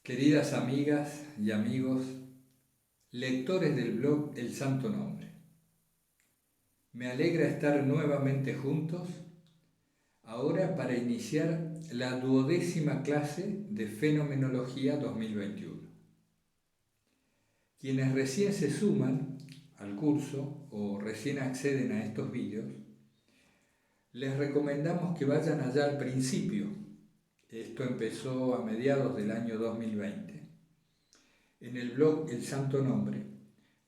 Queridas amigas y amigos, lectores del blog El Santo Nombre, me alegra estar nuevamente juntos ahora para iniciar la 12ª clase de Fenomenología 2021. Quienes recién se suman al curso o recién acceden a estos vídeos, les recomendamos que vayan allá al principio. Esto empezó a mediados del año 2020. En el blog El Santo Nombre,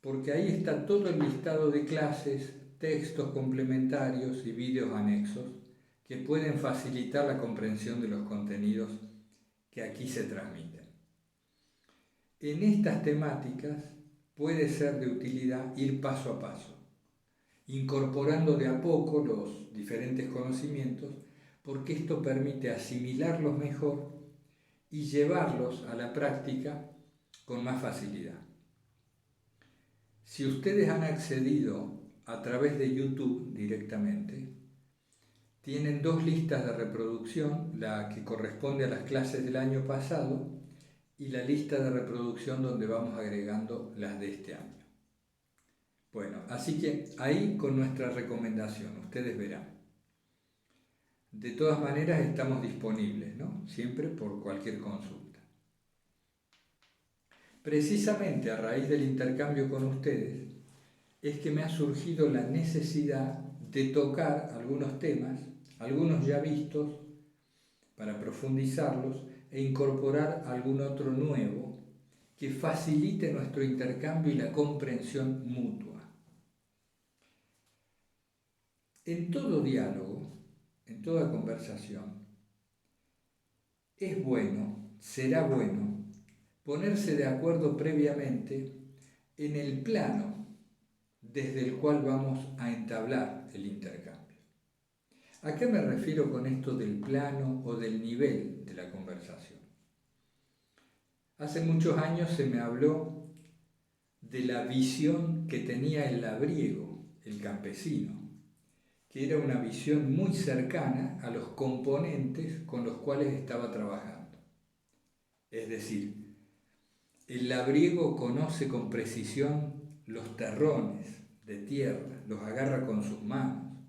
porque ahí está todo el listado de clases, textos complementarios y vídeos anexos que pueden facilitar la comprensión de los contenidos que aquí se transmiten. En estas temáticas puede ser de utilidad ir paso a paso, incorporando de a poco los diferentes conocimientos, porque esto permite asimilarlos mejor y llevarlos a la práctica con más facilidad. Si ustedes han accedido a través de YouTube directamente, tienen dos listas de reproducción, la que corresponde a las clases del año pasado y la lista de reproducción donde vamos agregando las de este año. Bueno, así que ahí con nuestra recomendación, ustedes verán. De todas maneras estamos disponibles, ¿no? Siempre por cualquier consulta. Precisamente a raíz del intercambio con ustedes, es que me ha surgido la necesidad de tocar algunos temas, algunos ya vistos, para profundizarlos e incorporar algún otro nuevo que facilite nuestro intercambio y la comprensión mutua. En todo diálogo, en toda conversación, es bueno, será bueno, ponerse de acuerdo previamente en el plano desde el cual vamos a entablar el intercambio. ¿A qué me refiero con esto del plano o del nivel de la conversación? Hace muchos años se me habló de la visión que tenía el labriego, el campesino, que era una visión muy cercana a los componentes con los cuales estaba trabajando. Es decir, el labriego conoce con precisión los terrones de tierra, los agarra con sus manos,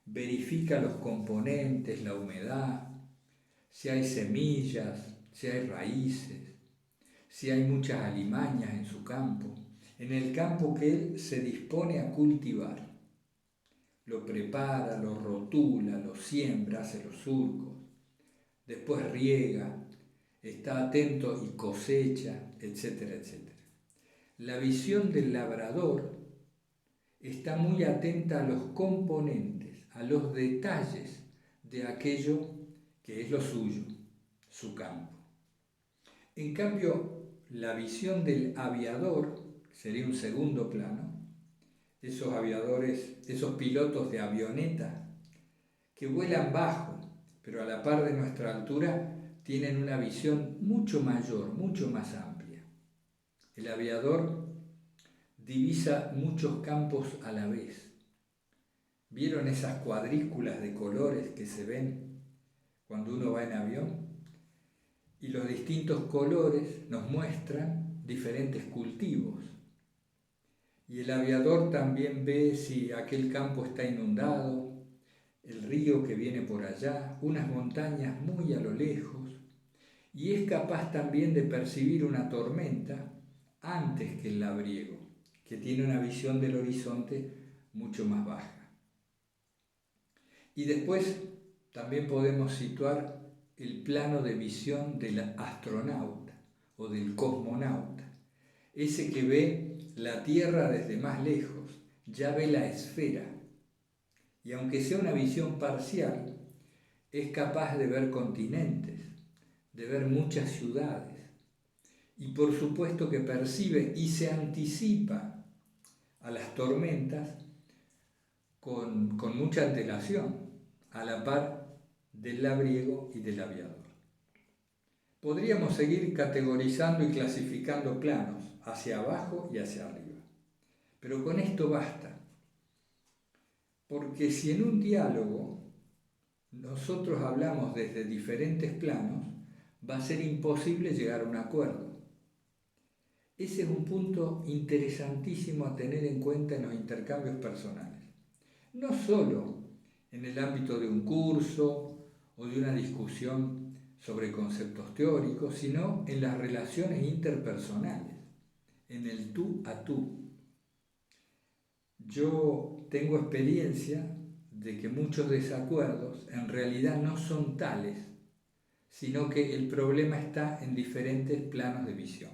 verifica los componentes, la humedad, si hay semillas, si hay raíces, si hay muchas alimañas en su campo, en el campo que él se dispone a cultivar. Lo prepara, lo rotula, lo siembra, hace los surcos, después riega, está atento y cosecha, etcétera, etcétera. La visión del labrador está muy atenta a los componentes, a los detalles de aquello que es lo suyo, su campo. En cambio, la visión del aviador, que sería un segundo plano, esos aviadores, esos pilotos de avioneta que vuelan bajo, pero a la par de nuestra altura tienen una visión mucho mayor, mucho más amplia. El aviador divisa muchos campos a la vez. ¿Vieron esas cuadrículas de colores que se ven cuando uno va en avión? Y los distintos colores nos muestran diferentes cultivos. Y el aviador también ve si aquel campo está inundado, el río que viene por allá, unas montañas muy a lo lejos, y es capaz también de percibir una tormenta antes que el labriego, que tiene una visión del horizonte mucho más baja. Y después también podemos situar el plano de visión del astronauta o del cosmonauta, ese que ve la Tierra desde más lejos, ya ve la esfera, y aunque sea una visión parcial, es capaz de ver continentes, de ver muchas ciudades, y por supuesto que percibe y se anticipa a las tormentas con mucha antelación, a la par del labriego y del aviador. Podríamos seguir categorizando y clasificando planos hacia abajo y hacia arriba, pero con esto basta, porque si en un diálogo nosotros hablamos desde diferentes planos, va a ser imposible llegar a un acuerdo. Ese es un punto interesantísimo a tener en cuenta en los intercambios personales. No solo en el ámbito de un curso o de una discusión sobre conceptos teóricos, sino en las relaciones interpersonales, en el tú a tú. Yo tengo experiencia de que muchos desacuerdos en realidad no son tales, sino que el problema está en diferentes planos de visión.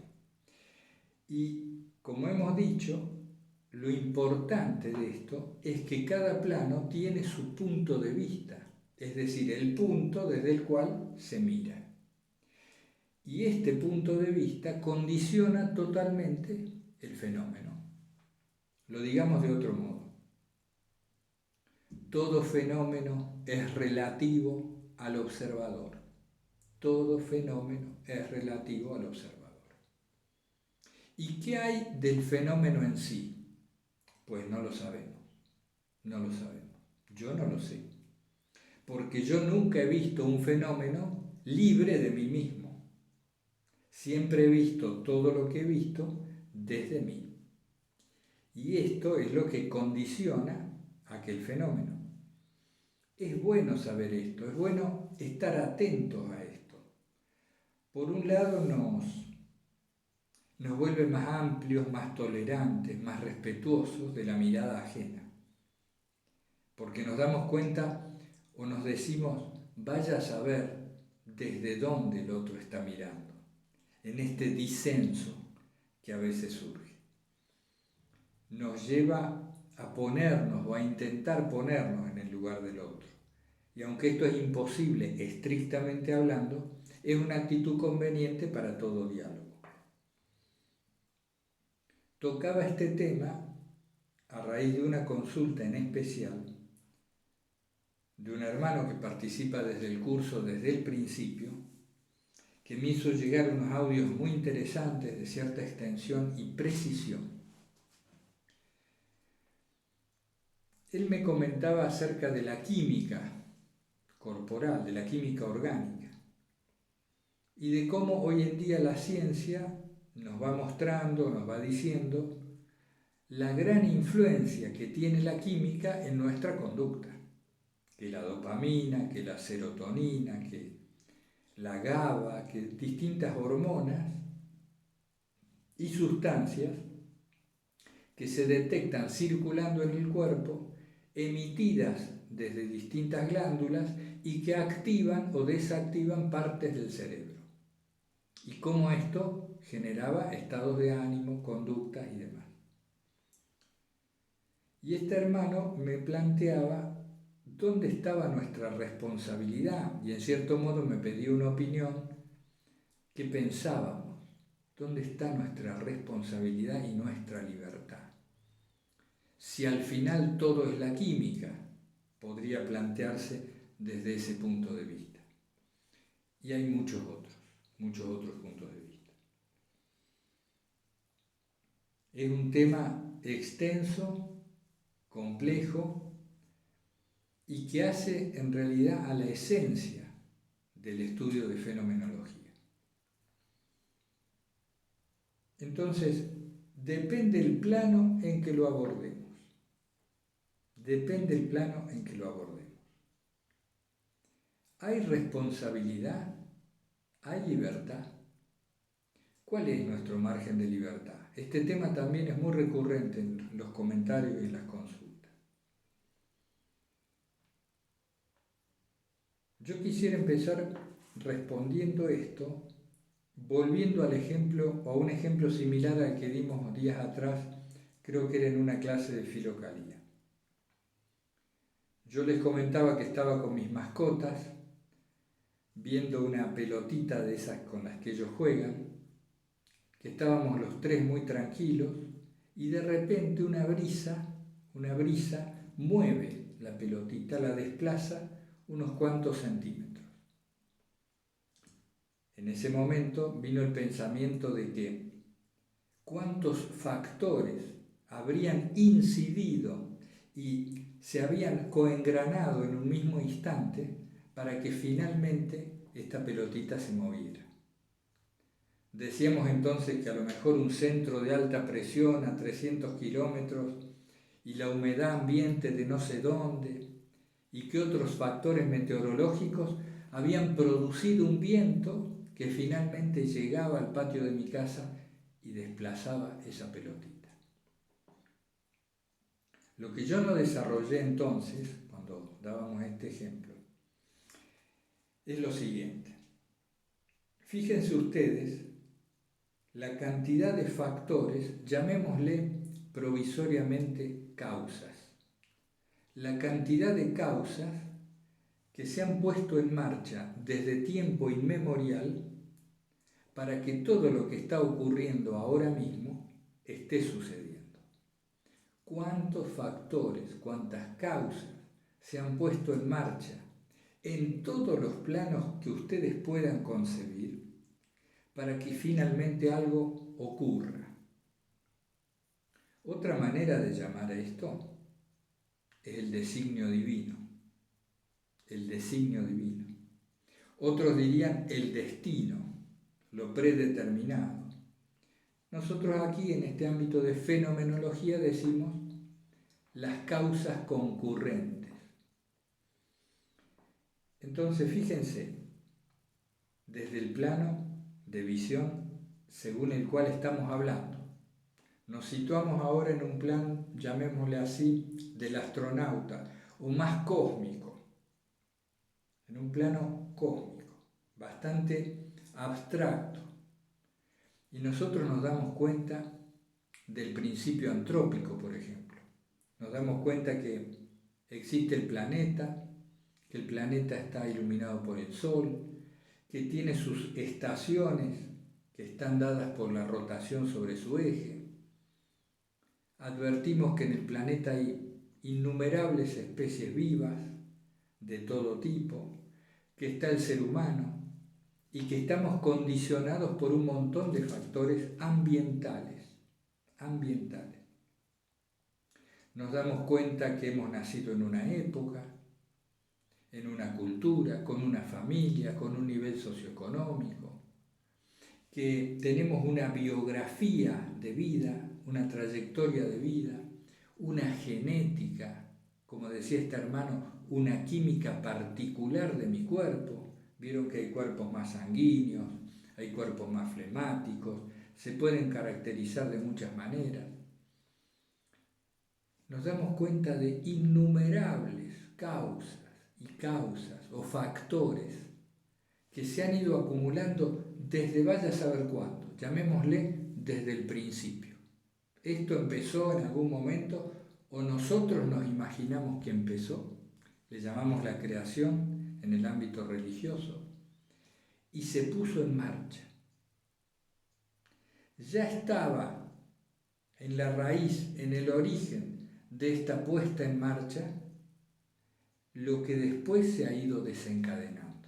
Y como hemos dicho, lo importante de esto es que cada plano tiene su punto de vista, es decir, el punto desde el cual se mira. Y este punto de vista condiciona totalmente el fenómeno. Lo digamos de otro modo. Todo fenómeno es relativo al observador. Todo fenómeno es relativo al observador. ¿Y qué hay del fenómeno en sí? Pues no lo sabemos. No lo sabemos. Yo no lo sé. Porque yo nunca he visto un fenómeno libre de mí mismo. Siempre he visto todo lo que he visto desde mí. Y esto es lo que condiciona aquel fenómeno. Es bueno saber esto, es bueno estar atentos a esto. Por un lado nos vuelve más amplios, más tolerantes, más respetuosos de la mirada ajena. Porque nos damos cuenta o nos decimos, vaya a saber desde dónde el otro está mirando, en este disenso que a veces surge. Nos lleva a ponernos o a intentar ponernos en el lugar del otro. Y aunque esto es imposible estrictamente hablando, es una actitud conveniente para todo diálogo. Tocaba este tema a raíz de una consulta en especial de un hermano que participa desde el curso desde el principio, que me hizo llegar unos audios muy interesantes de cierta extensión y precisión. Él me comentaba acerca de la química corporal, de la química orgánica, y de cómo hoy en día la ciencia nos va mostrando, nos va diciendo la gran influencia que tiene la química en nuestra conducta, que la dopamina, que la serotonina, que la GABA, que distintas hormonas y sustancias que se detectan circulando en el cuerpo, emitidas desde distintas glándulas y que activan o desactivan partes del cerebro. Y cómo esto generaba estados de ánimo, conductas y demás. Y este hermano me planteaba dónde estaba nuestra responsabilidad y en cierto modo me pedía una opinión. ¿Qué pensábamos? ¿Dónde está nuestra responsabilidad y nuestra libertad? Si al final todo es la química, podría plantearse desde ese punto de vista. Y hay muchos otros puntos de vista. Es un tema extenso, complejo y que hace en realidad a la esencia del estudio de fenomenología. Entonces, depende el plano en que lo abordemos. Depende el plano en que lo abordemos. ¿Hay responsabilidad? ¿Hay libertad? ¿Cuál es nuestro margen de libertad? Este tema también es muy recurrente en los comentarios y en las consultas. Yo quisiera empezar respondiendo esto, volviendo al ejemplo, o a un ejemplo similar al que dimos días atrás, creo que era en una clase de filocalía. Yo les comentaba que estaba con mis mascotas, viendo una pelotita de esas con las que ellos juegan, que estábamos los tres muy tranquilos, y de repente una brisa mueve la pelotita, la desplaza unos cuantos centímetros. En ese momento vino el pensamiento de que cuántos factores habrían incidido y se habían coengranado en un mismo instante para que finalmente esta pelotita se moviera. Decíamos entonces que a lo mejor un centro de alta presión a 300 kilómetros y la humedad ambiente de no sé dónde y que otros factores meteorológicos habían producido un viento que finalmente llegaba al patio de mi casa y desplazaba esa pelotita. Lo que yo no desarrollé entonces, cuando dábamos este ejemplo, es lo siguiente. Fíjense ustedes la cantidad de factores, llamémosle provisoriamente causas, la cantidad de causas que se han puesto en marcha desde tiempo inmemorial para que todo lo que está ocurriendo ahora mismo esté sucediendo. ¿Cuántos factores, cuántas causas se han puesto en marcha en todos los planos que ustedes puedan concebir para que finalmente algo ocurra? Otra manera de llamar a esto es el designio divino. El designio divino. Otros dirían el destino, lo predeterminado. Nosotros aquí en este ámbito de fenomenología decimos las causas concurrentes. Entonces fíjense, desde el plano de visión según el cual estamos hablando, nos situamos ahora en un plan, llamémosle así, del astronauta o más cósmico, en un plano cósmico, bastante abstracto. Y nosotros nos damos cuenta del principio antrópico, por ejemplo. Nos damos cuenta que existe el planeta, que el planeta está iluminado por el Sol, que tiene sus estaciones que están dadas por la rotación sobre su eje. Advertimos que en el planeta hay innumerables especies vivas de todo tipo, que está el ser humano y que estamos condicionados por un montón de factores ambientales. Nos damos cuenta que hemos nacido en una época, en una cultura, con una familia, con un nivel socioeconómico, que tenemos una biografía de vida, una trayectoria de vida, una genética, como decía este hermano, una química particular de mi cuerpo. Vieron que hay cuerpos más sanguíneos, hay cuerpos más flemáticos, se pueden caracterizar de muchas maneras. Nos damos cuenta de innumerables causas o factores que se han ido acumulando desde vaya a saber cuándo, llamémosle desde el principio. Esto empezó en algún momento o nosotros nos imaginamos que empezó, le llamamos la creación en el ámbito religioso, y se puso en marcha. Ya estaba en la raíz, en el origen de esta puesta en marcha, lo que después se ha ido desencadenando.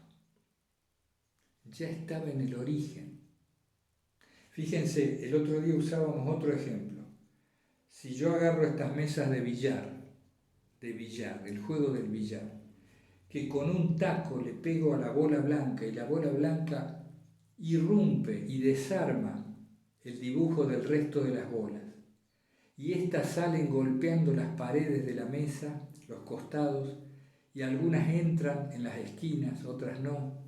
Ya estaba en el origen. Fíjense, el otro día usábamos otro ejemplo. Si yo agarro estas mesas de billar, el juego del billar, que con un taco le pego a la bola blanca y la bola blanca irrumpe y desarma el dibujo del resto de las bolas, y éstas salen golpeando las paredes de la mesa, los costados, y algunas entran en las esquinas, otras no.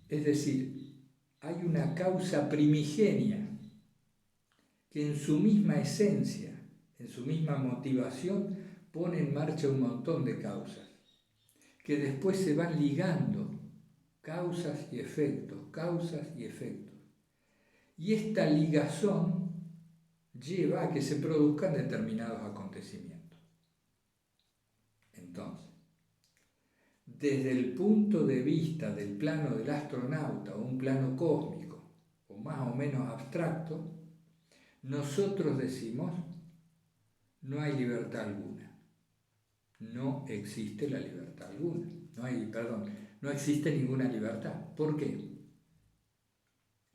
Es decir, hay una causa primigenia que en su misma esencia, en su misma motivación, pone en marcha un montón de causas, que después se van ligando, causas y efectos. Y esta ligazón lleva a que se produzcan determinados acontecimientos. Entonces, desde el punto de vista del plano del astronauta o un plano cósmico o más o menos abstracto, nosotros decimos, no hay libertad alguna. No existe la libertad alguna. No existe ninguna libertad. ¿Por qué?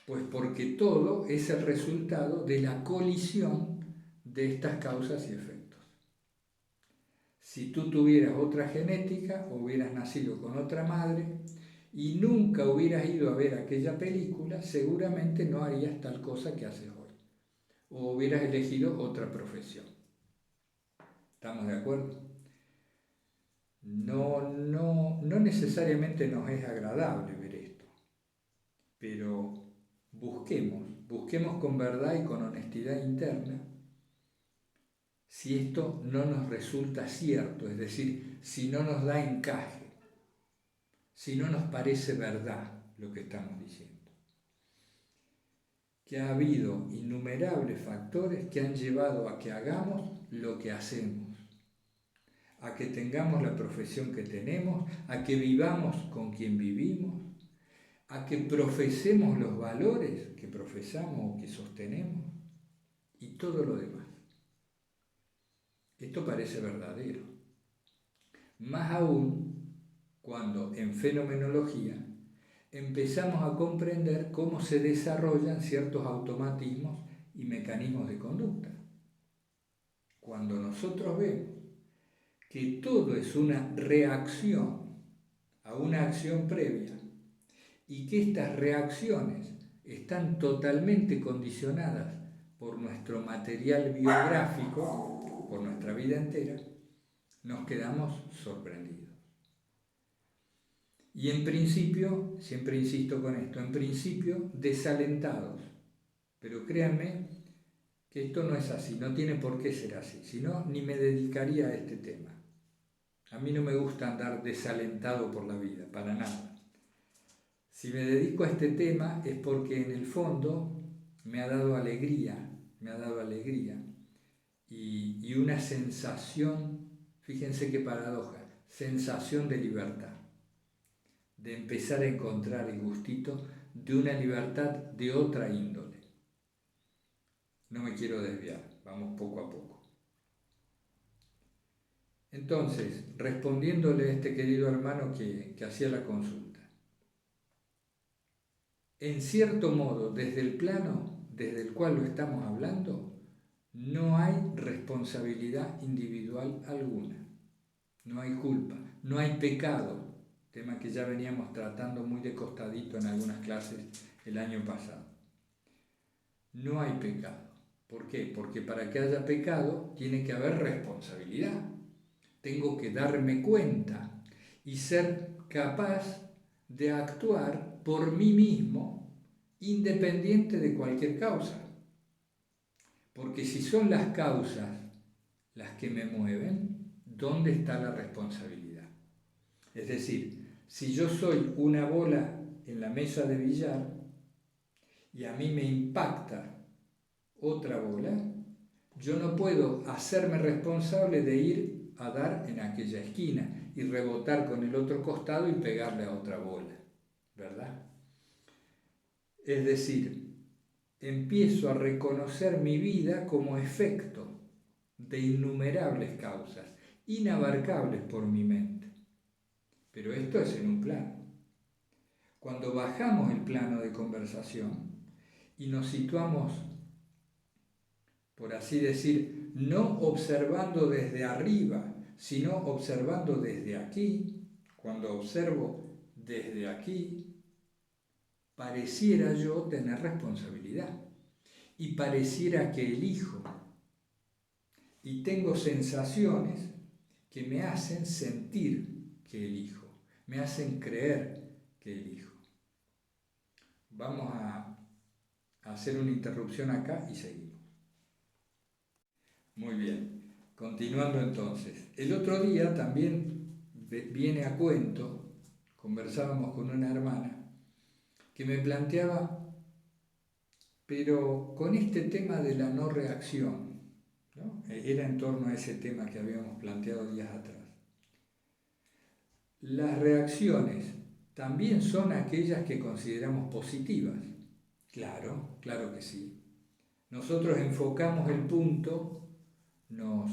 Pues porque todo es el resultado de la colisión de estas causas y efectos. Si tú tuvieras otra genética, o hubieras nacido con otra madre, y nunca hubieras ido a ver aquella película, seguramente no harías tal cosa que haces hoy. O hubieras elegido otra profesión. ¿Estamos de acuerdo? No necesariamente nos es agradable ver esto, pero busquemos con verdad y con honestidad interna si esto no nos resulta cierto, es decir, si no nos da encaje, si no nos parece verdad lo que estamos diciendo. Que ha habido innumerables factores que han llevado a que hagamos lo que hacemos, a que tengamos la profesión que tenemos, a que vivamos con quien vivimos, a que profesemos los valores que profesamos o que sostenemos y todo lo demás. Esto parece verdadero. Más aún cuando en fenomenología empezamos a comprender cómo se desarrollan ciertos automatismos y mecanismos de conducta. Cuando nosotros vemos que todo es una reacción a una acción previa y que estas reacciones están totalmente condicionadas por nuestro material biográfico, por nuestra vida entera, nos quedamos sorprendidos. Y en principio, siempre insisto con esto, en principio desalentados. Pero créanme que esto no es así, no tiene por qué ser así, si no, ni me dedicaría a este tema. A mí no me gusta andar desalentado por la vida, para nada. Si me dedico a este tema es porque en el fondo me ha dado alegría y una sensación, fíjense qué paradoja, sensación de libertad, de empezar a encontrar el gustito de una libertad de otra índole. No me quiero desviar, vamos poco a poco. Entonces, respondiéndole a este querido hermano que hacía la consulta, en cierto modo, desde el plano desde el cual lo estamos hablando, no hay responsabilidad individual alguna, no hay culpa, no hay pecado, tema que ya veníamos tratando muy de costadito en algunas clases el año pasado. No hay pecado. ¿Por qué? Porque para que haya pecado tiene que haber responsabilidad. Tengo que darme cuenta y ser capaz de actuar por mí mismo, independiente de cualquier causa. Porque si son las causas las que me mueven, ¿dónde está la responsabilidad? Es decir, si yo soy una bola en la mesa de billar y a mí me impacta otra bola, yo no puedo hacerme responsable de ir a dar en aquella esquina y rebotar con el otro costado y pegarle a otra bola, ¿verdad? Es decir, empiezo a reconocer mi vida como efecto de innumerables causas, inabarcables por mi mente. Pero esto es en un plano. Cuando bajamos el plano de conversación y nos situamos, por así decir, no observando desde arriba, sino observando desde aquí, cuando observo desde aquí, pareciera yo tener responsabilidad y pareciera que elijo y tengo sensaciones que me hacen sentir que elijo, me hacen creer que elijo. Vamos a hacer una interrupción acá y seguimos. Muy bien, continuando entonces. El otro día también viene a cuento, conversábamos con una hermana que me planteaba, pero con este tema de la no reacción, ¿no? Era en torno a ese tema que habíamos planteado días atrás. Las reacciones también son aquellas que consideramos positivas. Claro, claro que sí. Nosotros enfocamos el punto, nos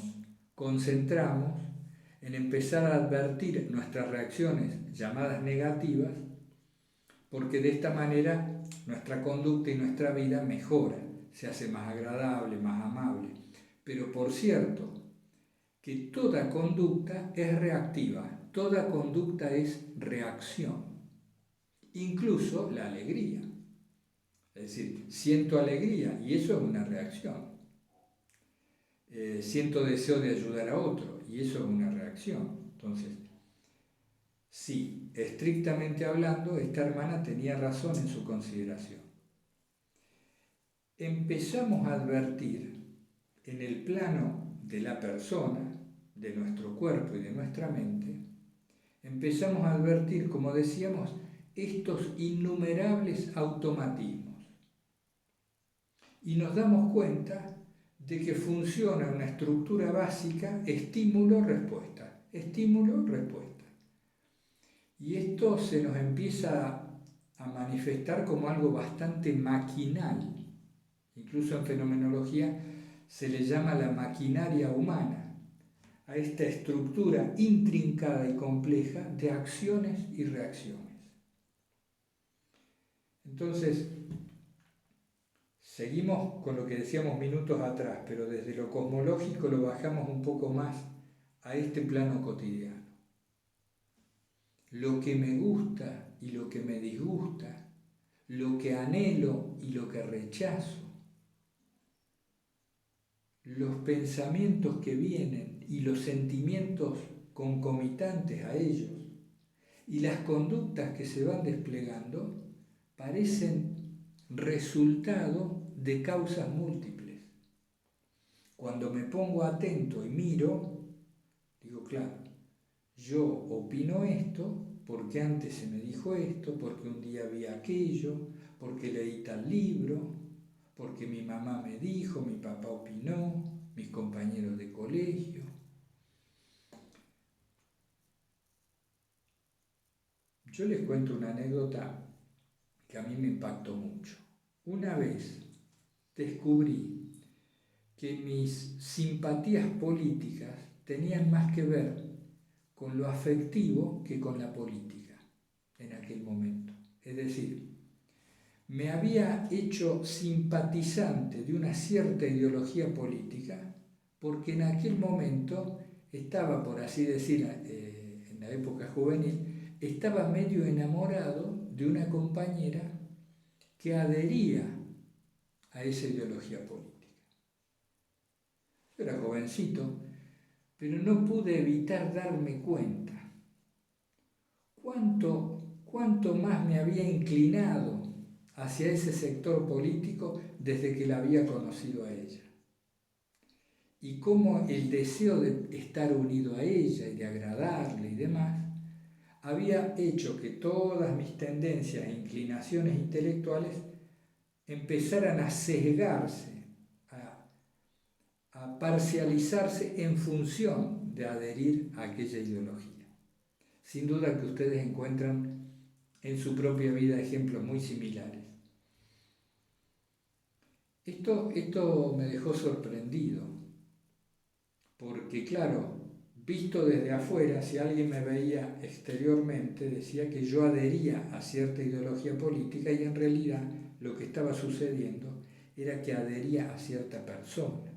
concentramos en empezar a advertir nuestras reacciones llamadas negativas, porque de esta manera nuestra conducta y nuestra vida mejora, se hace más agradable, más amable. Pero por cierto, que toda conducta es reactiva, toda conducta es reacción. incluso la alegría. Es decir, siento alegría y eso es una reacción. Siento deseo de ayudar a otro y eso es una reacción. Entonces, sí, estrictamente hablando, esta hermana tenía razón en su consideración. Empezamos a advertir en el plano de la persona, de nuestro cuerpo y de nuestra mente, empezamos a advertir, como decíamos, estos innumerables automatismos. Y nos damos cuenta de que funciona una estructura básica estímulo-respuesta, estímulo-respuesta. Y esto se nos empieza a manifestar como algo bastante maquinal. Incluso en fenomenología se le llama la maquinaria humana, a esta estructura intrincada y compleja de acciones y reacciones. Entonces, seguimos con lo que decíamos minutos atrás, pero desde lo cosmológico lo bajamos un poco más a este plano cotidiano. Lo que me gusta y lo que me disgusta, lo que anhelo y lo que rechazo, los pensamientos que vienen y los sentimientos concomitantes a ellos y las conductas que se van desplegando parecen resultado de causas múltiples. Cuando me pongo atento y miro, digo, claro, yo opino esto porque antes se me dijo esto, porque un día vi aquello, porque leí tal libro, porque mi mamá me dijo, mi papá opinó, mis compañeros de colegio. Yo les cuento una anécdota que a mí me impactó mucho. Una vez descubrí que mis simpatías políticas tenían más que ver con lo afectivo que con la política en aquel momento. Es decir, me había hecho simpatizante de una cierta ideología política porque en aquel momento estaba, por así decir, en la época juvenil, estaba medio enamorado de una compañera que adhería a esa ideología política. Yo era jovencito, pero no pude evitar darme cuenta cuánto más me había inclinado hacia ese sector político desde que la había conocido a ella. Y cómo el deseo de estar unido a ella y de agradarle y demás había hecho que todas mis tendencias e inclinaciones intelectuales empezaran a sesgarse, a parcializarse en función de adherir a aquella ideología. Sin duda que ustedes encuentran en su propia vida ejemplos muy similares. Esto me dejó sorprendido, porque claro, visto desde afuera, si alguien me veía exteriormente, decía que yo adhería a cierta ideología política y en realidad lo que estaba sucediendo era que adhería a cierta persona.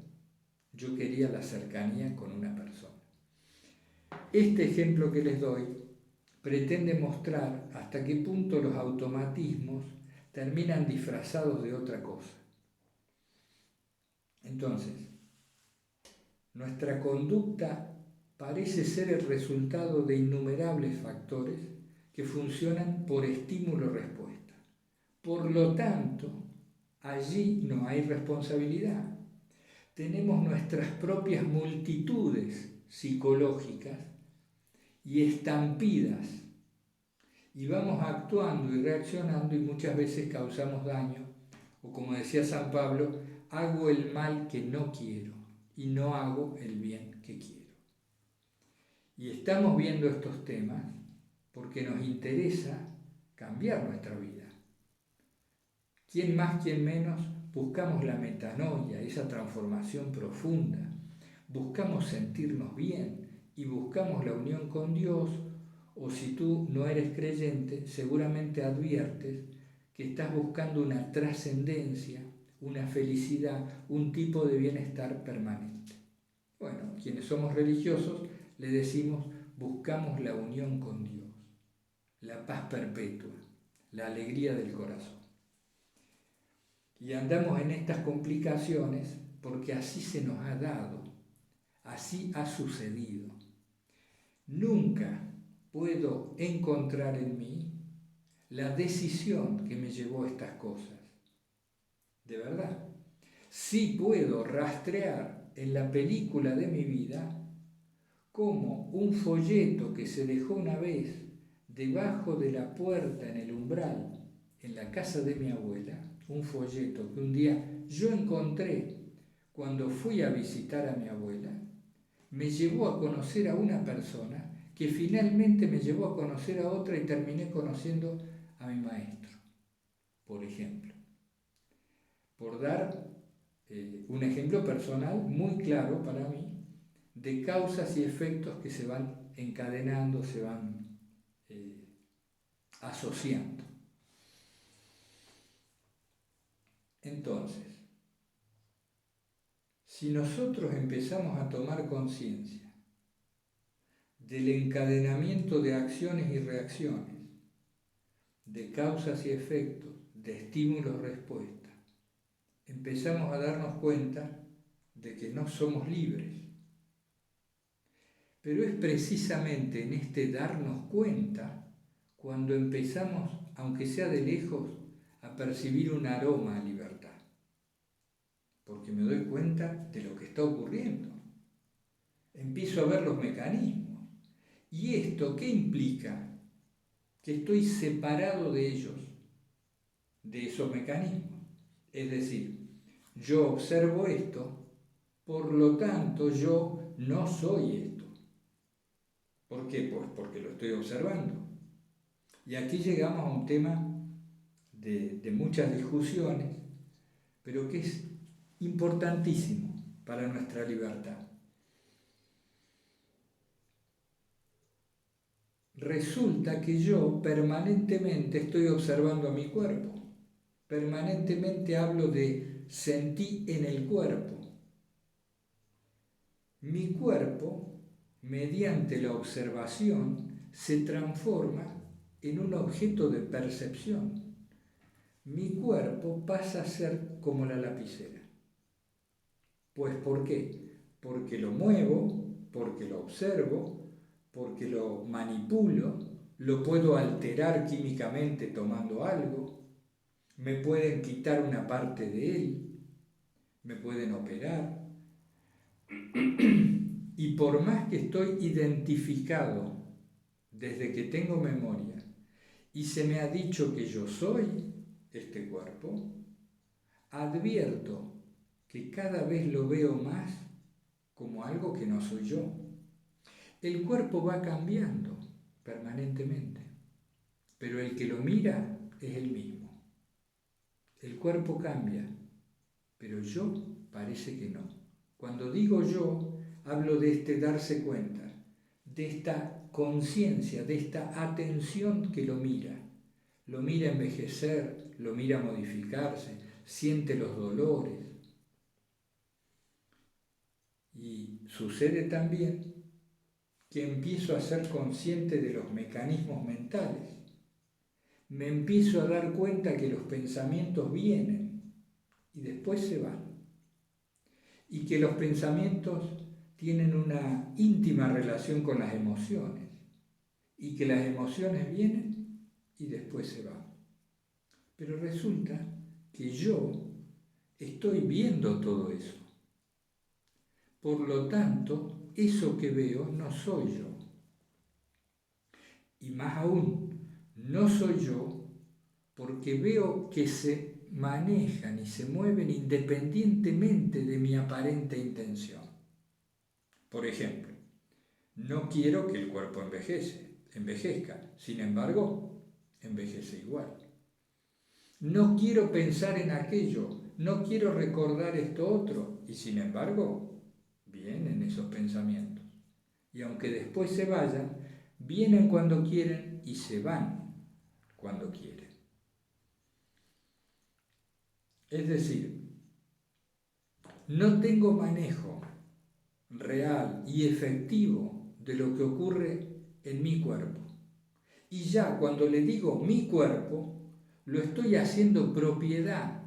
Yo quería la cercanía con una persona. Este ejemplo que les doy pretende mostrar hasta qué punto los automatismos terminan disfrazados de otra cosa. Entonces, nuestra conducta parece ser el resultado de innumerables factores que funcionan por estímulo-respuesta. Por lo tanto, allí no hay responsabilidad. Tenemos nuestras propias multitudes psicológicas y estampidas, y vamos actuando y reaccionando y muchas veces causamos daño, o como decía San Pablo, hago el mal que no quiero y no hago el bien que quiero. Y estamos viendo estos temas porque nos interesa cambiar nuestra vida. Quién más, quién menos, buscamos la metanoia, esa transformación profunda, buscamos sentirnos bien y buscamos la unión con Dios, o si tú no eres creyente, seguramente adviertes que estás buscando una trascendencia, una felicidad, un tipo de bienestar permanente. Bueno, quienes somos religiosos le decimos buscamos la unión con Dios, la paz perpetua, la alegría del corazón. Y andamos en estas complicaciones porque así se nos ha dado, así ha sucedido. Nunca puedo encontrar en mí la decisión que me llevó a estas cosas. De verdad. Sí puedo rastrear en la película de mi vida cómo un folleto que se dejó una vez debajo de la puerta en el umbral, en la casa de mi abuela, un folleto que un día yo encontré cuando fui a visitar a mi abuela, me llevó a conocer a una persona que finalmente me llevó a conocer a otra y terminé conociendo a mi maestro, por ejemplo. Por dar un ejemplo personal muy claro para mí de causas y efectos que se van encadenando, se van asociando. Entonces, si nosotros empezamos a tomar conciencia del encadenamiento de acciones y reacciones, de causas y efectos, de estímulos-respuesta, empezamos a darnos cuenta de que no somos libres. Pero es precisamente en este darnos cuenta cuando empezamos, aunque sea de lejos, a percibir un aroma a libertad. Porque me doy cuenta de lo que está ocurriendo. Empiezo a ver los mecanismos. ¿Y esto qué implica? Que estoy separado de ellos, de esos mecanismos. Es decir, yo observo esto, por lo tanto yo no soy esto. ¿Por qué? Pues porque lo estoy observando. Y aquí llegamos a un tema de muchas discusiones, pero que es importantísimo para nuestra libertad. Resulta que yo permanentemente estoy observando a mi cuerpo, permanentemente hablo de sentí en el cuerpo. Mi cuerpo, mediante la observación, se transforma en un objeto de percepción. Mi cuerpo pasa a ser como la lapicera. Pues ¿por qué? Porque lo muevo, porque lo observo, porque lo manipulo, lo puedo alterar químicamente tomando algo, me pueden quitar una parte de él, me pueden operar. Y por más que estoy identificado desde que tengo memoria y se me ha dicho que yo soy este cuerpo, advierto que cada vez lo veo más como algo que no soy yo. El cuerpo va cambiando permanentemente, pero el que lo mira es el mismo. El cuerpo cambia, pero yo parece que no. Cuando digo yo, hablo de este darse cuenta, de esta conciencia, de esta atención que lo mira envejecer, lo mira modificarse, siente los dolores. Y sucede también que empiezo a ser consciente de los mecanismos mentales. Me empiezo a dar cuenta que los pensamientos vienen y después se van. Y que los pensamientos tienen una íntima relación con las emociones. Y que las emociones vienen y después se van. Pero resulta que yo estoy viendo todo eso. Por lo tanto, eso que veo no soy yo. Y más aún, no soy yo porque veo que se manejan y se mueven independientemente de mi aparente intención. Por ejemplo, no quiero que el cuerpo envejezca, sin embargo, envejece igual. No quiero pensar en aquello, no quiero recordar esto otro, y sin embargo, vienen esos pensamientos. Y aunque después se vayan, vienen cuando quieren y se van cuando quieren. Es decir, no tengo manejo real y efectivo de lo que ocurre en mi cuerpo. Y ya cuando le digo mi cuerpo, lo estoy haciendo propiedad.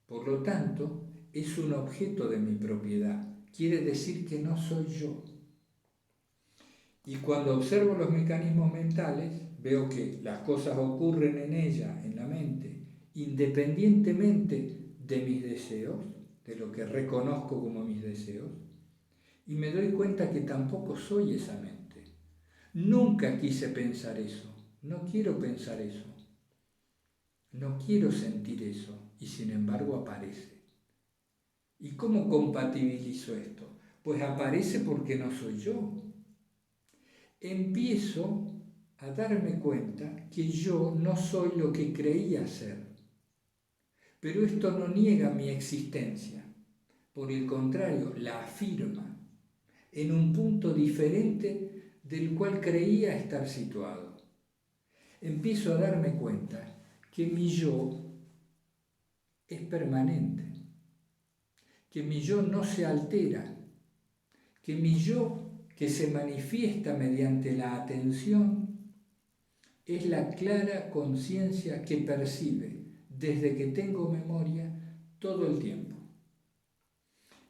Por lo tanto, es un objeto de mi propiedad. Quiere decir que no soy yo. Y cuando observo los mecanismos mentales, veo que las cosas ocurren en ella, en la mente, independientemente de mis deseos, de lo que reconozco como mis deseos, y me doy cuenta que tampoco soy esa mente. Nunca quise pensar eso, no quiero pensar eso, no quiero sentir eso, y sin embargo aparece. ¿Y cómo compatibilizo esto? Pues aparece porque no soy yo. Empiezo a darme cuenta que yo no soy lo que creía ser. Pero esto no niega mi existencia. Por el contrario, la afirma en un punto diferente del cual creía estar situado. Empiezo a darme cuenta que mi yo es permanente, que mi yo no se altera, que mi yo que se manifiesta mediante la atención es la clara conciencia que percibe desde que tengo memoria todo el tiempo.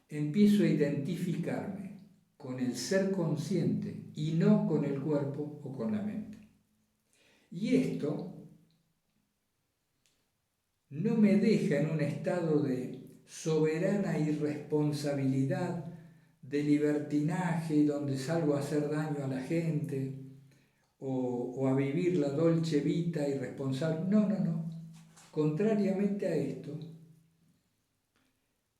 Empiezo a identificarme con el ser consciente y no con el cuerpo o con la mente. Y esto no me deja en un estado de soberana irresponsabilidad, de libertinaje, donde salgo a hacer daño a la gente o a vivir la dolce vita irresponsable. No, no, no. Contrariamente a esto,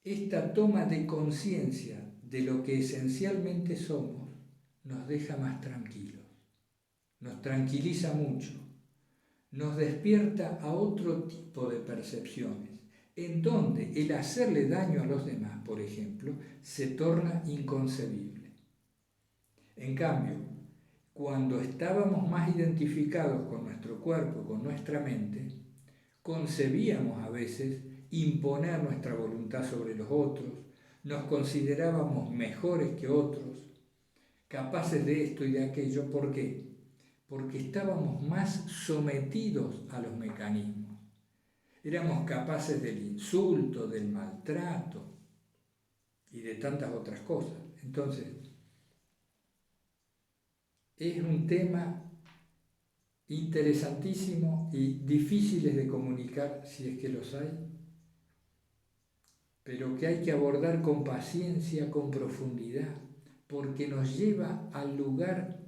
esta toma de conciencia de lo que esencialmente somos nos deja más tranquilos, nos tranquiliza mucho, nos despierta a otro tipo de percepciones, en donde el hacerle daño a los demás, por ejemplo, se torna inconcebible. En cambio, cuando estábamos más identificados con nuestro cuerpo, con nuestra mente, concebíamos a veces imponer nuestra voluntad sobre los otros, nos considerábamos mejores que otros, capaces de esto y de aquello. ¿Por qué? Porque estábamos más sometidos a los mecanismos. Éramos capaces del insulto, del maltrato y de tantas otras cosas. Entonces, es un tema interesantísimo y difíciles de comunicar si es que los hay, pero que hay que abordar con paciencia, con profundidad, porque nos lleva al lugar,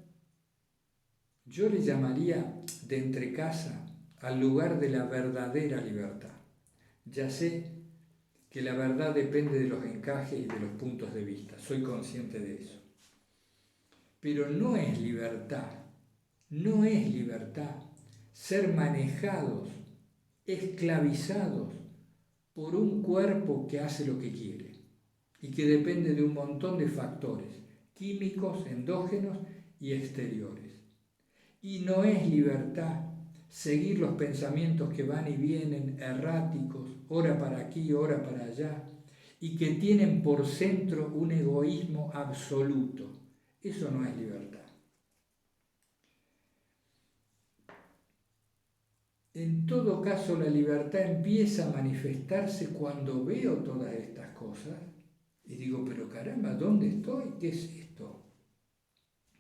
yo le llamaría de entrecasa, al lugar de la verdadera libertad. Ya sé que la verdad depende de los encajes y de los puntos de vista, soy consciente de eso. Pero no es libertad ser manejados, esclavizados por un cuerpo que hace lo que quiere y que depende de un montón de factores químicos, endógenos y exteriores. Y no es libertad seguir los pensamientos que van y vienen erráticos, ora para aquí, ora para allá, y que tienen por centro un egoísmo absoluto. Eso no es libertad. En todo caso, la libertad empieza a manifestarse cuando veo todas estas cosas y digo, pero caramba, ¿dónde estoy? ¿Qué es esto?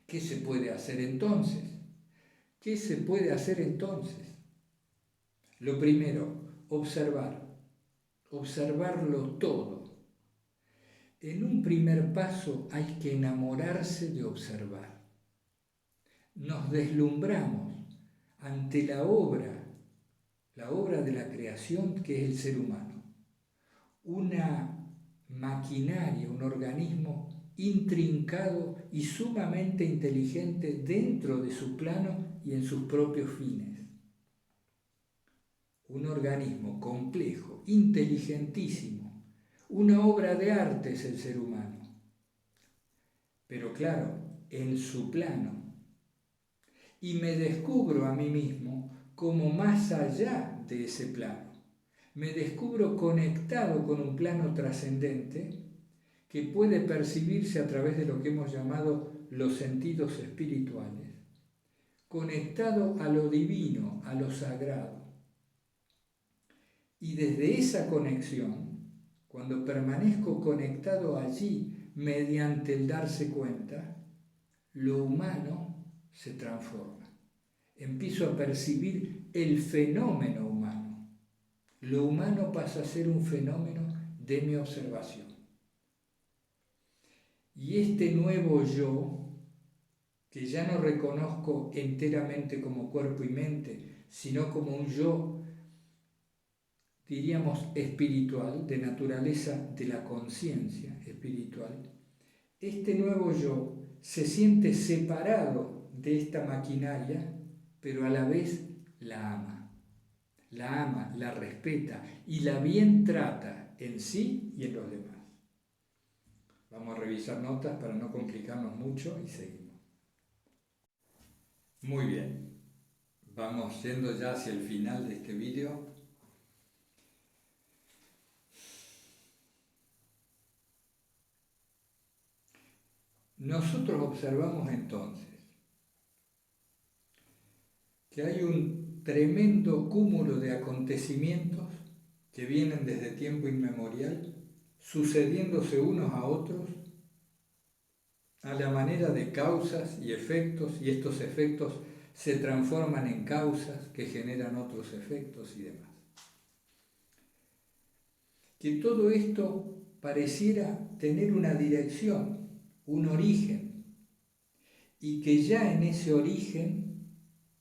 ¿Qué se puede hacer entonces? ¿Qué se puede hacer entonces? Lo primero, observarlo todo. En un primer paso hay que enamorarse de observar. Nos deslumbramos ante la obra de la creación que es el ser humano. Una maquinaria, un organismo intrincado y sumamente inteligente dentro de su plano y en sus propios fines. Un organismo complejo, inteligentísimo, una obra de arte es el ser humano. Pero claro, en su plano. Y me descubro a mí mismo como más allá de ese plano. Me descubro conectado con un plano trascendente que puede percibirse a través de lo que hemos llamado los sentidos espirituales, conectado a lo divino, a lo sagrado. Y desde esa conexión, cuando permanezco conectado allí mediante el darse cuenta, lo humano se transforma. Empiezo a percibir el fenómeno humano. Lo humano pasa a ser un fenómeno de mi observación. Y este nuevo yo, que ya no reconozco enteramente como cuerpo y mente, sino como un yo, diríamos, espiritual, de naturaleza de la conciencia espiritual, este nuevo yo se siente separado de esta maquinaria, pero a la vez la ama, la respeta y la bien trata en sí y en los demás. Vamos a revisar notas para no complicarnos mucho y seguimos. Muy bien, vamos yendo ya hacia el final de este vídeo. Nosotros observamos entonces que hay un tremendo cúmulo de acontecimientos que vienen desde tiempo inmemorial, sucediéndose unos a otros a la manera de causas y efectos, y estos efectos se transforman en causas que generan otros efectos y demás. Que todo esto pareciera tener una dirección, un origen, y que ya en ese origen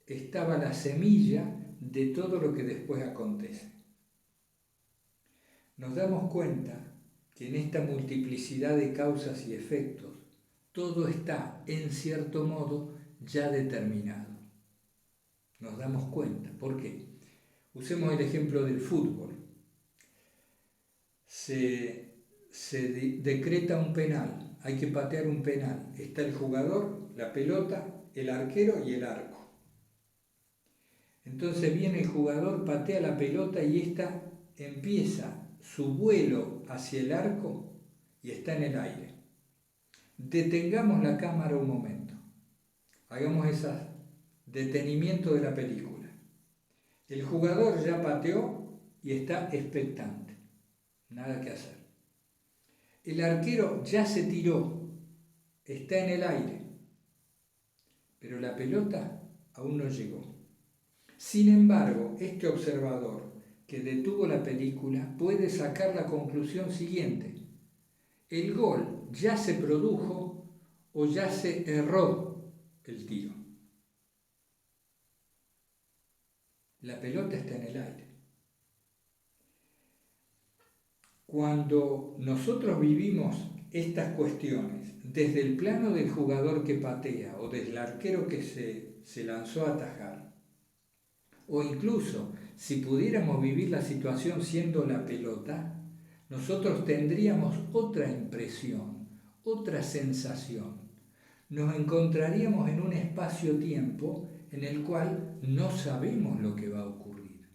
estaba la semilla de todo lo que después acontece. Nos damos cuenta que en esta multiplicidad de causas y efectos, todo está, en cierto modo, ya determinado. Nos damos cuenta. ¿Por qué? Usemos el ejemplo del fútbol. Se decreta un penal, hay que patear un penal. Está el jugador, la pelota, el arquero y el arco. Entonces viene el jugador, patea la pelota y ésta empieza su vuelo hacia el arco y está en el aire. Detengamos la cámara un momento. Hagamos ese detenimiento de la película. El jugador ya pateó y está expectante. Nada que hacer. El arquero ya se tiró, está en el aire, pero la pelota aún no llegó. Sin embargo, este observador que detuvo la película puede sacar la conclusión siguiente: el gol ya se produjo o ya se erró el tiro. La pelota está en el aire. Cuando nosotros vivimos estas cuestiones desde el plano del jugador que patea o del arquero que se lanzó a atajar, o incluso si pudiéramos vivir la situación siendo la pelota, nosotros tendríamos otra impresión, otra sensación. Nos encontraríamos en un espacio-tiempo en el cual no sabemos lo que va a ocurrir.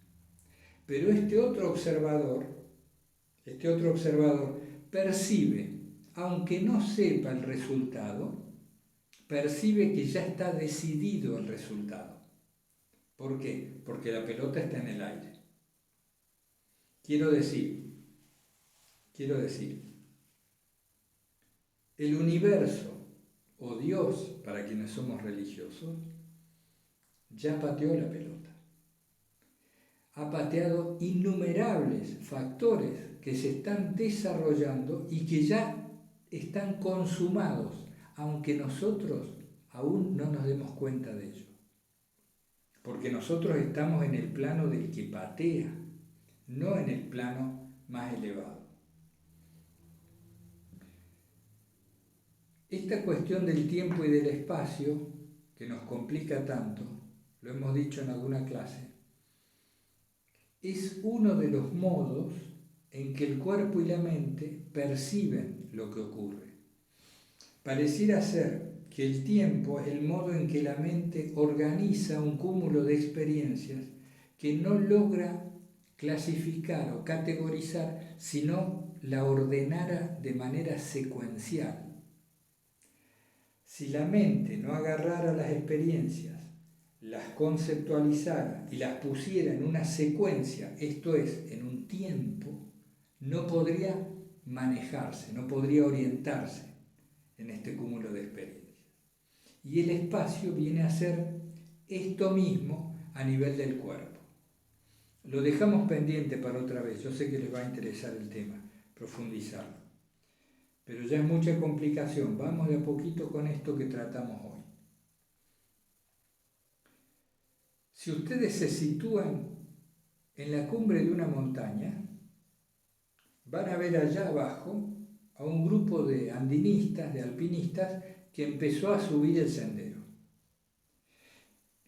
Pero este otro observador percibe, aunque no sepa el resultado, percibe que ya está decidido el resultado. ¿Por qué? Porque la pelota está en el aire. Quiero decir, el universo o Dios, para quienes somos religiosos, ya pateó la pelota. Ha pateado innumerables factores que se están desarrollando y que ya están consumados, aunque nosotros aún no nos demos cuenta de ello. Porque nosotros estamos en el plano del que patea, no en el plano más elevado. Esta cuestión del tiempo y del espacio, que nos complica tanto, lo hemos dicho en alguna clase, es uno de los modos en que el cuerpo y la mente perciben lo que ocurre. Pareciera ser que el tiempo es el modo en que la mente organiza un cúmulo de experiencias que no logra clasificar o categorizar, sino la ordenara de manera secuencial. Si la mente no agarrara las experiencias las conceptualizara y las pusiera en una secuencia, esto es, en un tiempo, no podría manejarse, no podría orientarse en este cúmulo de experiencias. Y el espacio viene a ser esto mismo a nivel del cuerpo. Lo dejamos pendiente para otra vez, yo sé que les va a interesar el tema, profundizarlo. Pero ya es mucha complicación, vamos de a poquito con esto que tratamos hoy. Si ustedes se sitúan en la cumbre de una montaña, van a ver allá abajo a un grupo de andinistas, de alpinistas, que empezó a subir el sendero.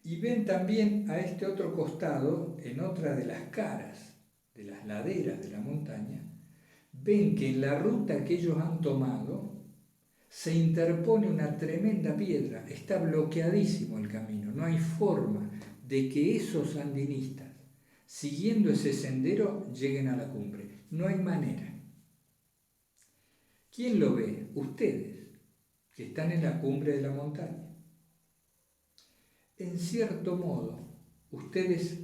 Y ven también a este otro costado, en otra de las caras de las laderas de la montaña, ven que en la ruta que ellos han tomado se interpone una tremenda piedra, está bloqueadísimo el camino, no hay forma de que esos andinistas, siguiendo ese sendero, lleguen a la cumbre. No hay manera. ¿Quién lo ve? Ustedes, que están en la cumbre de la montaña. En cierto modo, ustedes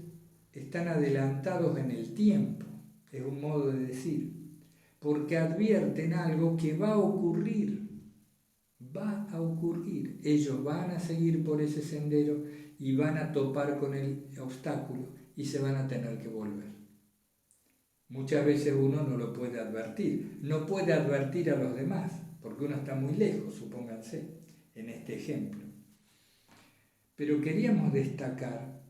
están adelantados en el tiempo, es un modo de decir, porque advierten algo que va a ocurrir. Va a ocurrir. Ellos van a seguir por ese sendero y van a topar con el obstáculo y se van a tener que volver. Muchas veces uno no lo puede advertir, no puede advertir a los demás, porque uno está muy lejos, supónganse, en este ejemplo. Pero queríamos destacar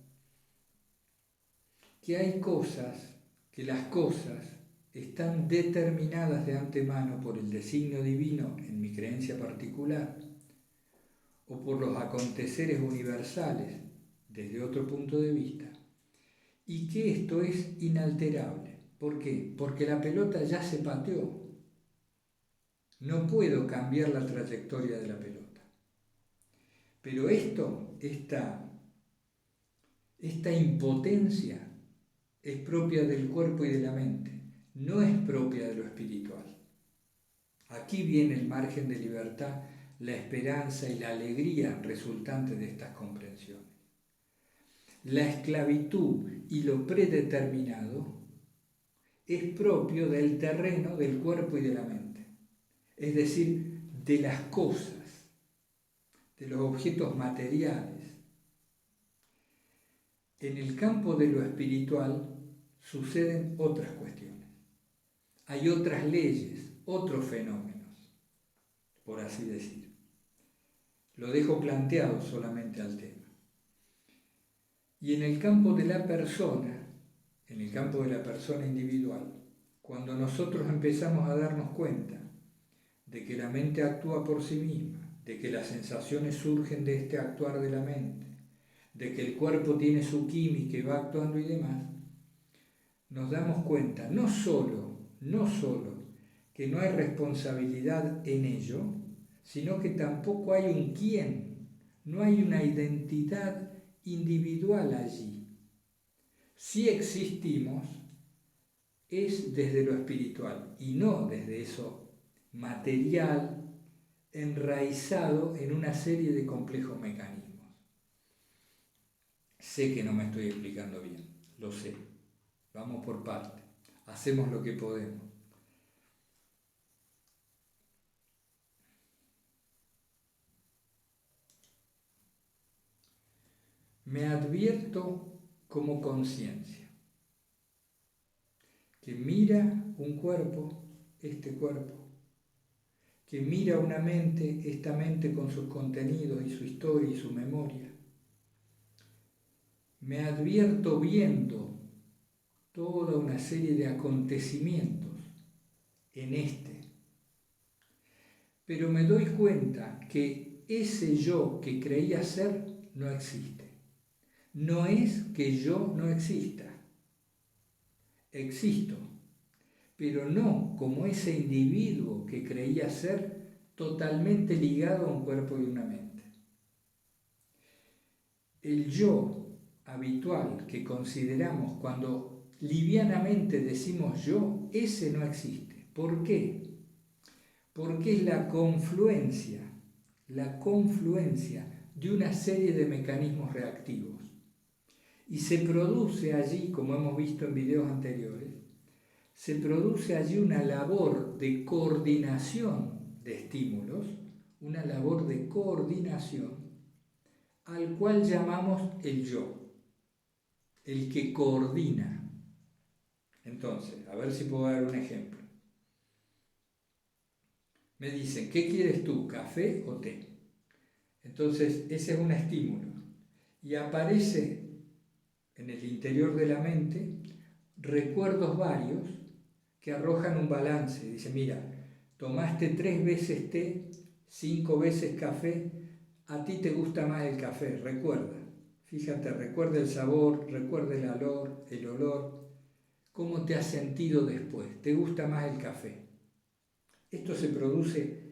que hay cosas, que las cosas están determinadas de antemano por el designio divino, en mi creencia particular, o por los aconteceres universales desde otro punto de vista, y que esto es inalterable. ¿Por qué? Porque la pelota ya se pateó. No puedo cambiar la trayectoria de la pelota. Pero esta impotencia es propia del cuerpo y de la mente, no es propia de lo espiritual. Aquí viene el margen de libertad, la esperanza y la alegría resultante de estas comprensiones. La esclavitud y lo predeterminado es propio del terreno del cuerpo y de la mente, es decir, de las cosas, de los objetos materiales. En el campo de lo espiritual suceden otras cuestiones. Hay otras leyes, otros fenómenos, por así decir. Lo dejo planteado solamente al tema. Y en el campo de la persona, en el campo de la persona individual, cuando nosotros empezamos a darnos cuenta de que la mente actúa por sí misma, de que las sensaciones surgen de este actuar de la mente, de que el cuerpo tiene su química y va actuando y demás, nos damos cuenta no solo que no hay responsabilidad en ello, sino que tampoco hay un quién, no hay una identidad individual allí. Si existimos, es desde lo espiritual y no desde eso material enraizado en una serie de complejos mecanismos. Sé que no me estoy explicando bien, lo sé. Vamos por parte, hacemos lo que podemos. Me advierto como conciencia, que mira un cuerpo, este cuerpo, que mira una mente, esta mente con sus contenidos y su historia y su memoria. Me advierto viendo toda una serie de acontecimientos en este. Pero me doy cuenta que ese yo que creía ser no existe. No es que yo no exista. Existo, pero no como ese individuo que creía ser totalmente ligado a un cuerpo y una mente. El yo habitual que consideramos cuando livianamente decimos yo, ese no existe. ¿Por qué? Porque es la confluencia de una serie de mecanismos reactivos. Y se produce allí, como hemos visto en videos anteriores, se produce allí una labor de coordinación de estímulos, una labor de coordinación al cual llamamos el yo, el que coordina. Entonces, a ver si puedo dar un ejemplo. Me dicen, ¿qué quieres tú, café o té? Entonces, ese es un estímulo. Y aparece en el interior de la mente recuerdos varios que arrojan un balance. Dice, mira, tomaste 3 veces té, 5 veces café, a ti te gusta más el café, recuerda. Fíjate, recuerda el sabor, recuerda el olor, cómo te has sentido después, te gusta más el café. Esto se produce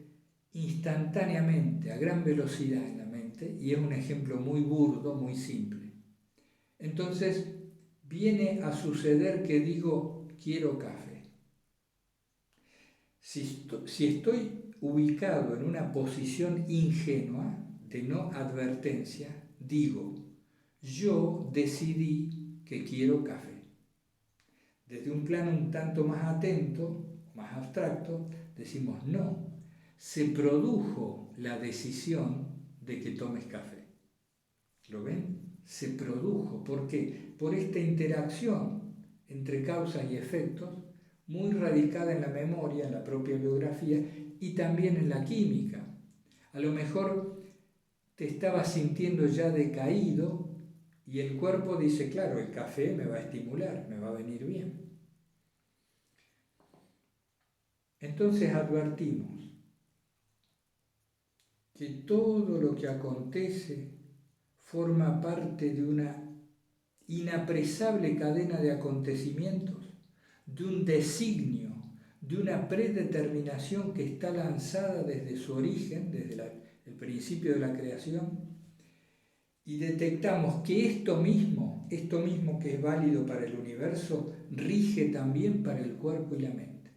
instantáneamente, a gran velocidad en la mente, y es un ejemplo muy burdo, muy simple. Entonces, viene a suceder que digo, quiero café. Si estoy ubicado en una posición ingenua, de no advertencia, digo, yo decidí que quiero café. Desde un plano un tanto más atento, más abstracto, decimos no, se produjo la decisión de que tomes café. ¿Lo ven? Se produjo. ¿Por qué? Por esta interacción entre causas y efectos, muy radicada en la memoria, en la propia biografía y también en la química. A lo mejor te estabas sintiendo ya decaído y el cuerpo dice, claro, el café me va a estimular, me va a venir bien. Entonces advertimos que todo lo que acontece forma parte de una inapresable cadena de acontecimientos, de un designio, de una predeterminación que está lanzada desde su origen, desde el principio de la creación, y detectamos que esto mismo que es válido para el universo, rige también para el cuerpo y la mente.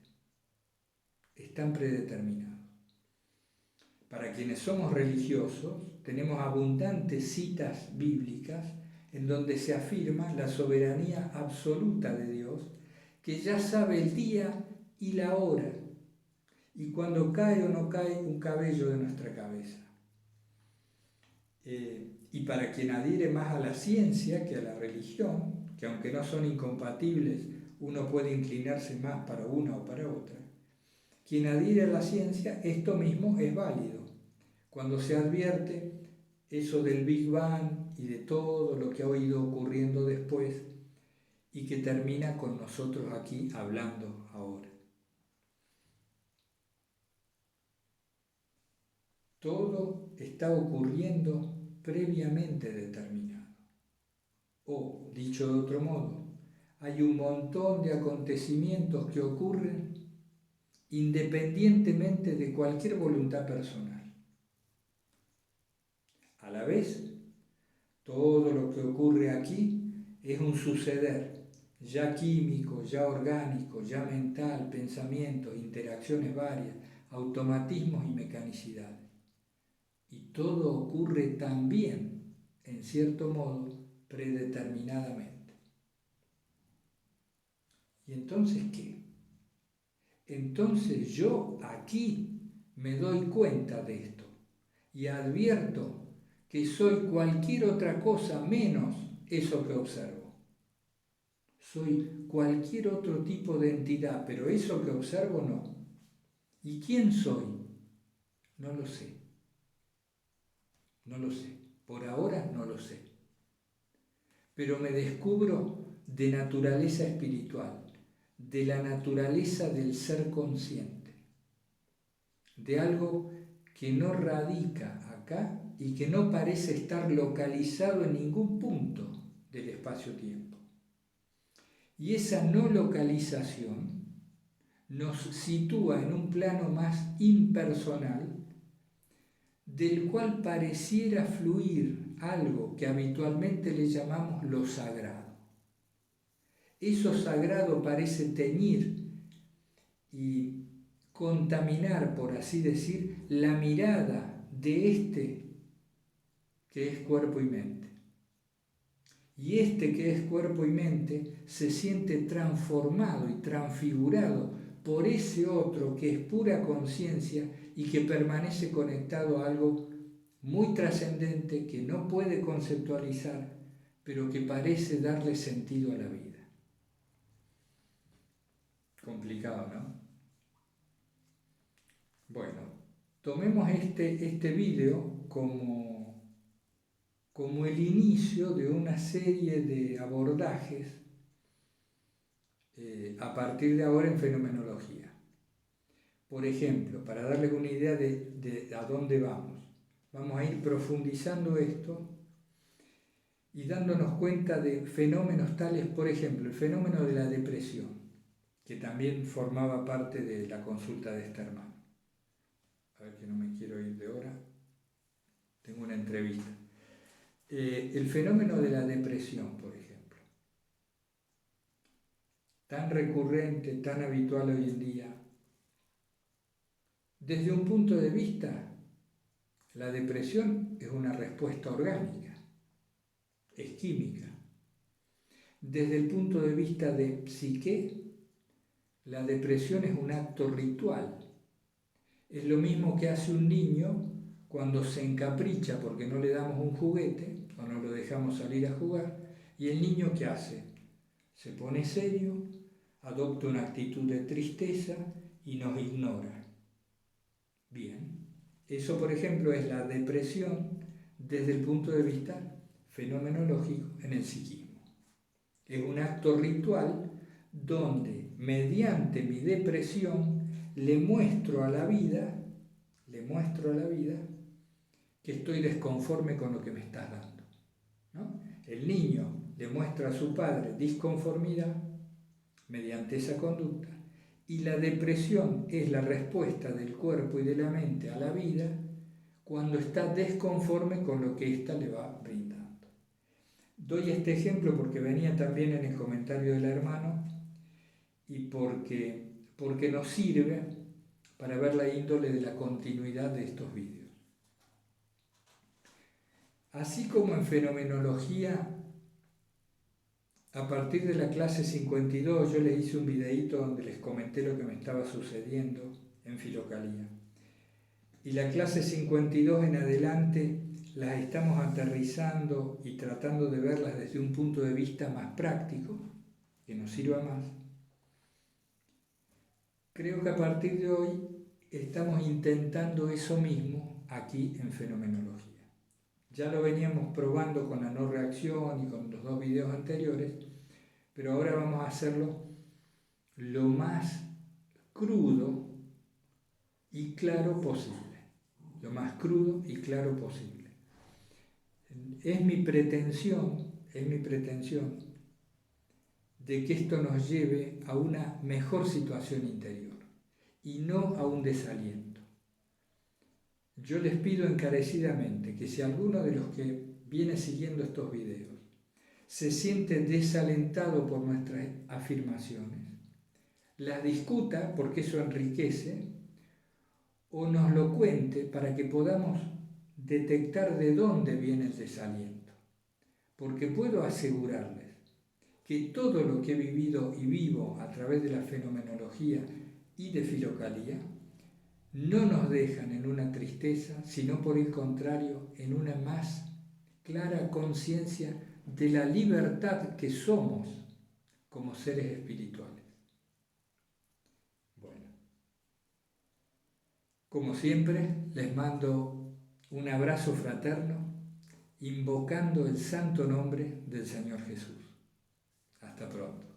Están predeterminados. Para quienes somos religiosos, tenemos abundantes citas bíblicas en donde se afirma la soberanía absoluta de Dios, que ya sabe el día y la hora, y cuando cae o no cae un cabello de nuestra cabeza. Y para quien adhiere más a la ciencia que a la religión, que aunque no son incompatibles, uno puede inclinarse más para una o para otra, quien adhiere a la ciencia, esto mismo es válido. Cuando se advierte eso del Big Bang y de todo lo que ha ido ocurriendo después y que termina con nosotros aquí hablando ahora. Todo está ocurriendo previamente determinado. O, dicho de otro modo, hay un montón de acontecimientos que ocurren independientemente de cualquier voluntad personal. A la vez, todo lo que ocurre aquí es un suceder, ya químico, ya orgánico, ya mental, pensamientos, interacciones varias, automatismos y mecanicidades. Y todo ocurre también, en cierto modo, predeterminadamente. ¿Y entonces qué? Entonces yo aquí me doy cuenta de esto y advierto que soy cualquier otra cosa menos eso que observo. Soy cualquier otro tipo de entidad, pero eso que observo no. ¿Y quién soy? No lo sé. No lo sé. Por ahora no lo sé. Pero me descubro de naturaleza espiritual, de la naturaleza del ser consciente, de algo que no radica acá y que no parece estar localizado en ningún punto del espacio-tiempo. Y esa no localización nos sitúa en un plano más impersonal, del cual pareciera fluir algo que habitualmente le llamamos lo sagrado. Eso sagrado parece teñir y contaminar, por así decir, la mirada de este que es cuerpo y mente. Y este que es cuerpo y mente se siente transformado y transfigurado por ese otro que es pura conciencia y que permanece conectado a algo muy trascendente que no puede conceptualizar, pero que parece darle sentido a la vida. Complicado, ¿no? Bueno, tomemos este video como el inicio de una serie de abordajes a partir de ahora en fenomenología. Por ejemplo, para darles una idea de a dónde vamos a ir profundizando esto y dándonos cuenta de fenómenos tales, por ejemplo, el fenómeno de la depresión, que también formaba parte de la consulta de este hermano. A ver que no me quiero ir de hora, tengo una entrevista. El fenómeno de la depresión, por ejemplo, tan recurrente, tan habitual hoy en día. Desde un punto de vista, la depresión es una respuesta orgánica, es química. Desde el punto de vista de psique, la depresión es un acto ritual. Es lo mismo que hace un niño cuando se encapricha porque no le damos un juguete o no lo dejamos salir a jugar. ¿Y el niño qué hace? Se pone serio, adopta una actitud de tristeza y nos ignora. Bien, eso por ejemplo es la depresión desde el punto de vista fenomenológico en el psiquismo. Es un acto ritual donde mediante mi depresión le muestro a la vida que estoy desconforme con lo que me estás dando, ¿no? El niño le muestra a su padre disconformidad mediante esa conducta y la depresión es la respuesta del cuerpo y de la mente a la vida cuando está desconforme con lo que ésta le va brindando. Doy este ejemplo porque venía también en el comentario del hermano y porque nos sirve para ver la índole de la continuidad de estos vídeos. Así como en fenomenología, a partir de la clase 52 yo les hice un videíto donde les comenté lo que me estaba sucediendo en Filocalía. Y la clase 52 en adelante las estamos aterrizando y tratando de verlas desde un punto de vista más práctico, que nos sirva más. Creo que a partir de hoy estamos intentando eso mismo aquí en fenomenología. Ya lo veníamos probando con la no reacción y con los 2 videos anteriores, pero ahora vamos a hacerlo lo más crudo y claro posible. Lo más crudo y claro posible. Es mi pretensión de que esto nos lleve a una mejor situación interior y no a un desaliento. Yo les pido encarecidamente que si alguno de los que viene siguiendo estos videos se siente desalentado por nuestras afirmaciones, las discuta porque eso enriquece o nos lo cuente para que podamos detectar de dónde viene el desaliento. Porque puedo asegurarles que todo lo que he vivido y vivo a través de la fenomenología y de Filocalía no nos dejan en una tristeza, sino por el contrario, en una más clara conciencia de la libertad que somos como seres espirituales. Bueno, como siempre, les mando un abrazo fraterno, invocando el santo nombre del Señor Jesús. Hasta pronto.